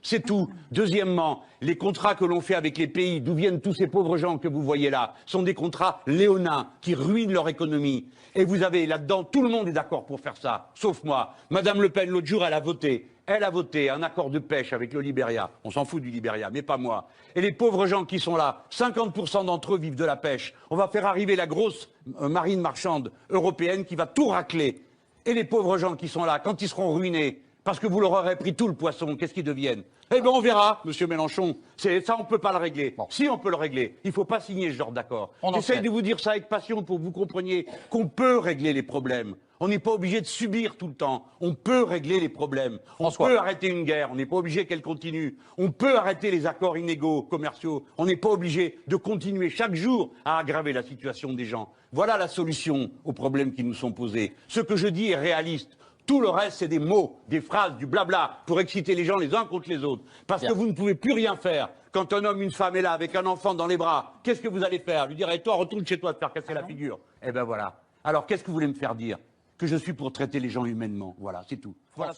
C'est tout. Deuxièmement, les contrats que l'on fait avec les pays d'où viennent tous ces pauvres gens que vous voyez là sont des contrats léonins qui ruinent leur économie. Et vous avez là-dedans, tout le monde est d'accord pour faire ça, sauf moi. Madame Le Pen, l'autre jour, elle a voté un accord de pêche avec le Libéria. On s'en fout du Libéria, mais pas moi. Et les pauvres gens qui sont là, 50% d'entre eux vivent de la pêche. On va faire arriver la grosse marine marchande européenne qui va tout racler. Et les pauvres gens qui sont là, quand ils seront ruinés, parce que vous leur aurez pris tout le poisson, qu'est-ce qu'ils deviennent? Eh bien, on verra, monsieur Mélenchon. Ça, on ne peut pas le régler. Bon. Si, on peut le régler. Il ne faut pas signer ce genre d'accord. J'essaie de vous dire ça avec passion pour que vous compreniez qu'on peut régler les problèmes. On n'est pas obligé de subir tout le temps. On peut régler les problèmes. On peut arrêter une guerre. On n'est pas obligé qu'elle continue. On peut arrêter les accords inégaux commerciaux. On n'est pas obligé de continuer chaque jour à aggraver la situation des gens. Voilà la solution aux problèmes qui nous sont posés. Ce que je dis est réaliste. Tout le reste, c'est des mots, des phrases, du blabla, pour exciter les gens les uns contre les autres. Parce que vous ne pouvez plus rien faire. Quand un homme, une femme est là, avec un enfant dans les bras, qu'est-ce que vous allez faire? Lui dire, eh, toi, retourne chez toi, te faire casser la figure. Eh ben voilà. Alors, qu'est-ce que vous voulez me faire dire? Que je suis pour traiter les gens humainement. Voilà, c'est tout. Voilà.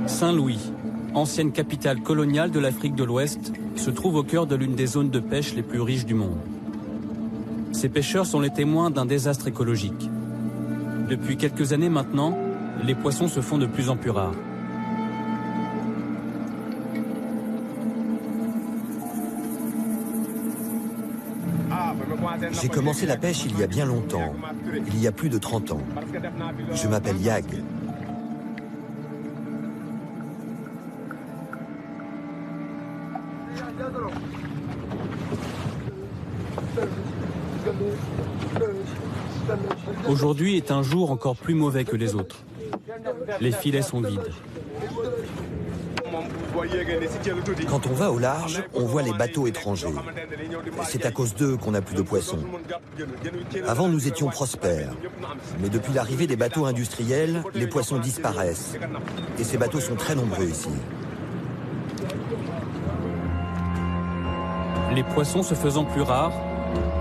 Saint-Louis, ancienne capitale coloniale de l'Afrique de l'Ouest, se trouve au cœur de l'une des zones de pêche les plus riches du monde. Ces pêcheurs sont les témoins d'un désastre écologique. Depuis quelques années maintenant, les poissons se font de plus en plus rares. J'ai commencé la pêche il y a bien longtemps, il y a plus de 30 ans. Je m'appelle Yag. Aujourd'hui est un jour encore plus mauvais que les autres. Les filets sont vides. Quand on va au large, on voit les bateaux étrangers. C'est à cause d'eux qu'on n'a plus de poissons. Avant, nous étions prospères. Mais depuis l'arrivée des bateaux industriels, les poissons disparaissent. Et ces bateaux sont très nombreux ici. Les poissons se faisant plus rares,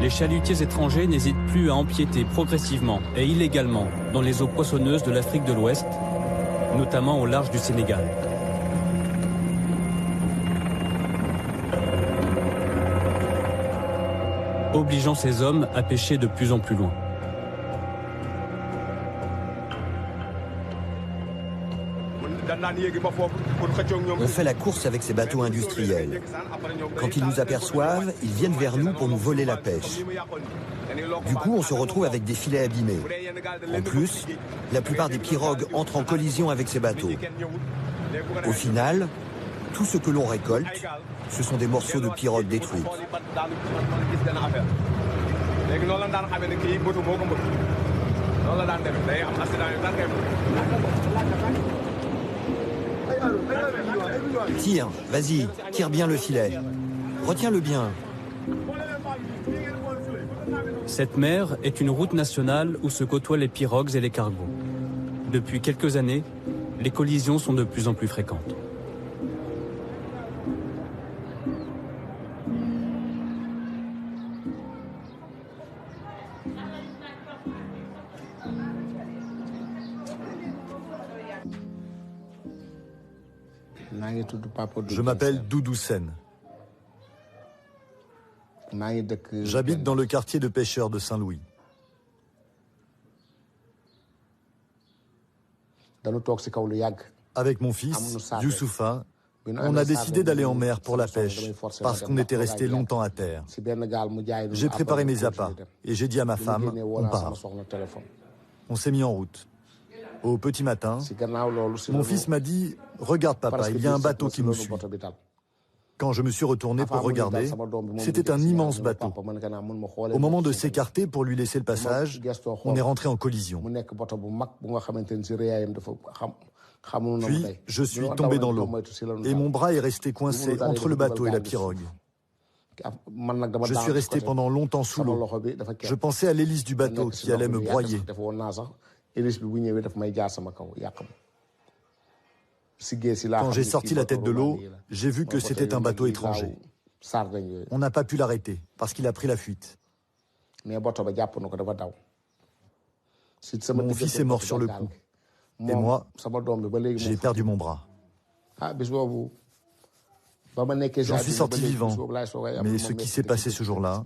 les chalutiers étrangers n'hésitent plus à empiéter progressivement et illégalement dans les eaux poissonneuses de l'Afrique de l'Ouest, notamment au large du Sénégal. Obligeant ces hommes à pêcher de plus en plus loin. On fait la course avec ces bateaux industriels. Quand ils nous aperçoivent, ils viennent vers nous pour nous voler la pêche. Du coup, on se retrouve avec des filets abîmés. En plus, la plupart des pirogues entrent en collision avec ces bateaux. Au final, tout ce que l'on récolte, ce sont des morceaux de pirogues détruites. Tire, vas-y, tire bien le filet. Retiens-le bien. Cette mer est une route nationale où se côtoient les pirogues et les cargos. Depuis quelques années, les collisions sont de plus en plus fréquentes. Je m'appelle Doudou Sen. J'habite dans le quartier de pêcheurs de Saint-Louis. Avec mon fils, Youssoufa, on a décidé d'aller en mer pour la pêche, parce qu'on était resté longtemps à terre. J'ai préparé mes appâts et j'ai dit à ma femme, on part. On s'est mis en route. Au petit matin, mon fils m'a dit, regarde papa, il y a un bateau qui nous suit. Quand je me suis retourné pour regarder, c'était un immense bateau. Au moment de s'écarter pour lui laisser le passage, on est rentré en collision. Puis, je suis tombé dans l'eau et mon bras est resté coincé entre le bateau et la pirogue. Je suis resté pendant longtemps sous l'eau. Je pensais à l'hélice du bateau qui allait me broyer. Quand j'ai sorti la tête de l'eau, j'ai vu que c'était un bateau étranger. On n'a pas pu l'arrêter parce qu'il a pris la fuite. Mon fils est mort sur le coup. Et moi, j'ai perdu mon bras. J'en suis sorti vivant, mais ce qui s'est passé ce jour-là,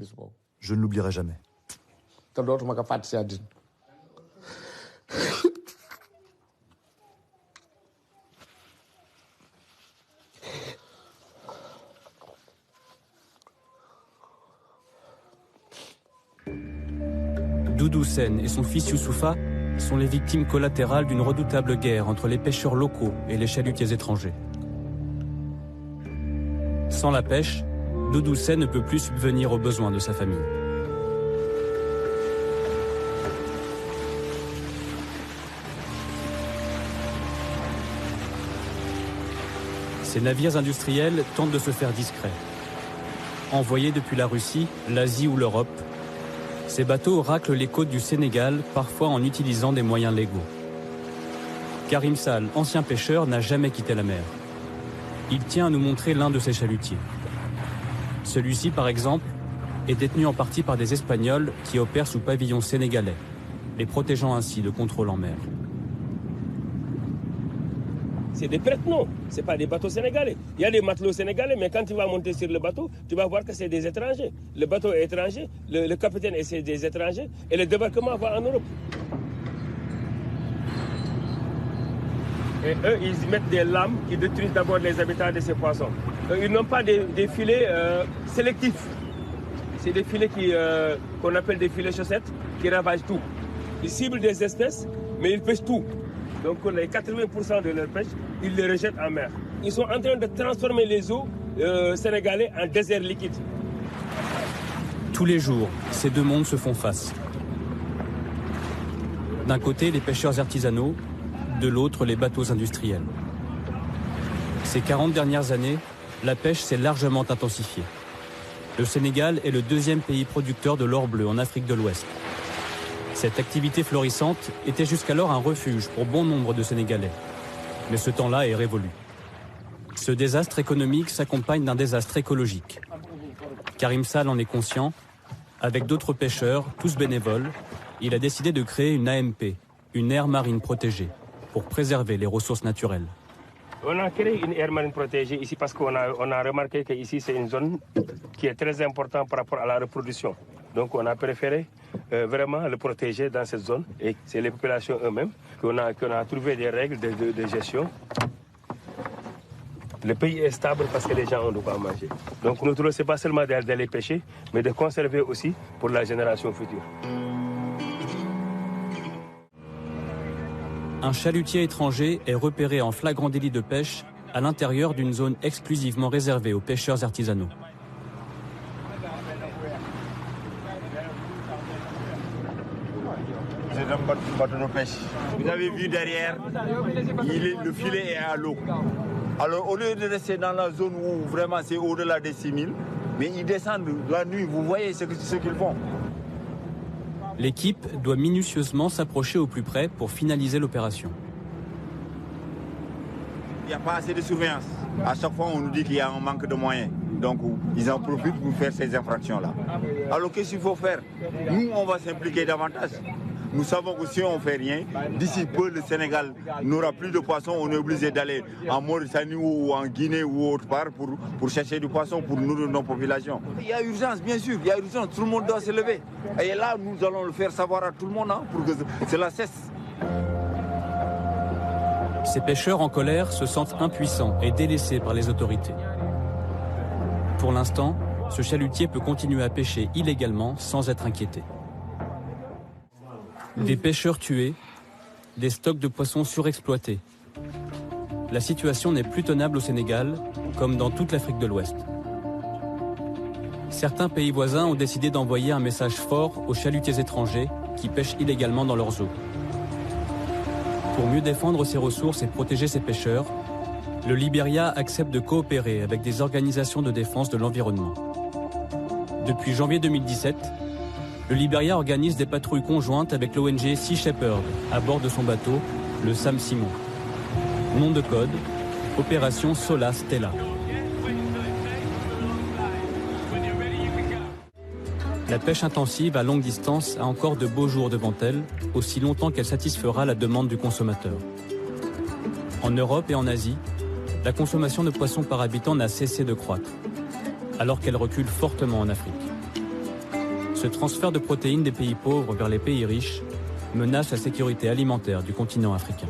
je ne l'oublierai jamais. Doudou Sène et son fils Youssoufa sont les victimes collatérales d'une redoutable guerre entre les pêcheurs locaux et les chalutiers étrangers. Sans la pêche, Doudou Sène ne peut plus subvenir aux besoins de sa famille. Ces navires industriels tentent de se faire discrets. Envoyés depuis la Russie, l'Asie ou l'Europe, ces bateaux raclent les côtes du Sénégal, parfois en utilisant des moyens légaux. Karim Sall, ancien pêcheur, n'a jamais quitté la mer. Il tient à nous montrer l'un de ses chalutiers. Celui-ci, par exemple, est détenu en partie par des Espagnols qui opèrent sous pavillon sénégalais, les protégeant ainsi de contrôle en mer. C'est des prête-noms, ce n'est pas des bateaux sénégalais. Il y a des matelots sénégalais, mais quand tu vas monter sur le bateau, tu vas voir que c'est des étrangers. Le bateau est étranger, le capitaine est des étrangers, et le débarquement va en Europe. Et eux, ils mettent des lames qui détruisent d'abord les habitats de ces poissons. Ils n'ont pas des filets sélectifs. C'est des filets qu'on appelle des filets chaussettes, qui ravagent tout. Ils ciblent des espèces, mais ils pêchent tout. Donc les 80% de leur pêche, ils les rejettent en mer. Ils sont en train de transformer les eaux sénégalais en désert liquide. Tous les jours, ces deux mondes se font face. D'un côté, les pêcheurs artisanaux, de l'autre, les bateaux industriels. Ces 40 dernières années, la pêche s'est largement intensifiée. Le Sénégal est le deuxième pays producteur de l'or bleu en Afrique de l'Ouest. Cette activité florissante était jusqu'alors un refuge pour bon nombre de Sénégalais. Mais ce temps-là est révolu. Ce désastre économique s'accompagne d'un désastre écologique. Karim Sall en est conscient. Avec d'autres pêcheurs, tous bénévoles, il a décidé de créer une AMP, une aire marine protégée, pour préserver les ressources naturelles. On a créé une aire marine protégée ici parce qu'on a remarqué qu'ici c'est une zone qui est très importante par rapport à la reproduction. Donc on a préféré vraiment le protéger dans cette zone. Et c'est les populations eux-mêmes qu'on a trouvé des règles de gestion. Le pays est stable parce que les gens ont de quoi manger. Donc notre rôle, ce n'est pas seulement d'aller pêcher, mais de conserver aussi pour la génération future. Un chalutier étranger est repéré en flagrant délit de pêche à l'intérieur d'une zone exclusivement réservée aux pêcheurs artisanaux. C'est un bateau de pêche. Vous avez vu derrière, le filet est à l'eau. Alors au lieu de rester dans la zone où vraiment c'est au-delà des 6000, mais ils descendent la nuit, vous voyez ce qu'ils font. L'équipe doit minutieusement s'approcher au plus près pour finaliser l'opération. Il n'y a pas assez de surveillance. À chaque fois, on nous dit qu'il y a un manque de moyens. Donc, ils en profitent pour faire ces infractions-là. Alors, qu'est-ce qu'il faut faire? Nous, on va s'impliquer davantage. Nous savons que si on ne fait rien, d'ici peu, le Sénégal n'aura plus de poissons. On est obligé d'aller en Mauritanie ou en Guinée ou autre part pour chercher du poisson, pour nourrir nos populations. Il y a urgence, bien sûr, il y a urgence. Tout le monde doit se lever. Et là, nous allons le faire savoir à tout le monde pour que cela cesse. Ces pêcheurs en colère se sentent impuissants et délaissés par les autorités. Pour l'instant, ce chalutier peut continuer à pêcher illégalement sans être inquiété. Des pêcheurs tués, des stocks de poissons surexploités. La situation n'est plus tenable au Sénégal, comme dans toute l'Afrique de l'Ouest. Certains pays voisins ont décidé d'envoyer un message fort aux chalutiers étrangers qui pêchent illégalement dans leurs eaux. Pour mieux défendre ses ressources et protéger ses pêcheurs, le Libéria accepte de coopérer avec des organisations de défense de l'environnement. Depuis janvier 2017, le Libéria organise des patrouilles conjointes avec l'ONG Sea Shepherd à bord de son bateau, le Sam Simon. Nom de code, Opération Sola Stella. La pêche intensive à longue distance a encore de beaux jours devant elle, aussi longtemps qu'elle satisfera la demande du consommateur. En Europe et en Asie, la consommation de poissons par habitant n'a cessé de croître, alors qu'elle recule fortement en Afrique. Ce transfert de protéines des pays pauvres vers les pays riches menace la sécurité alimentaire du continent africain.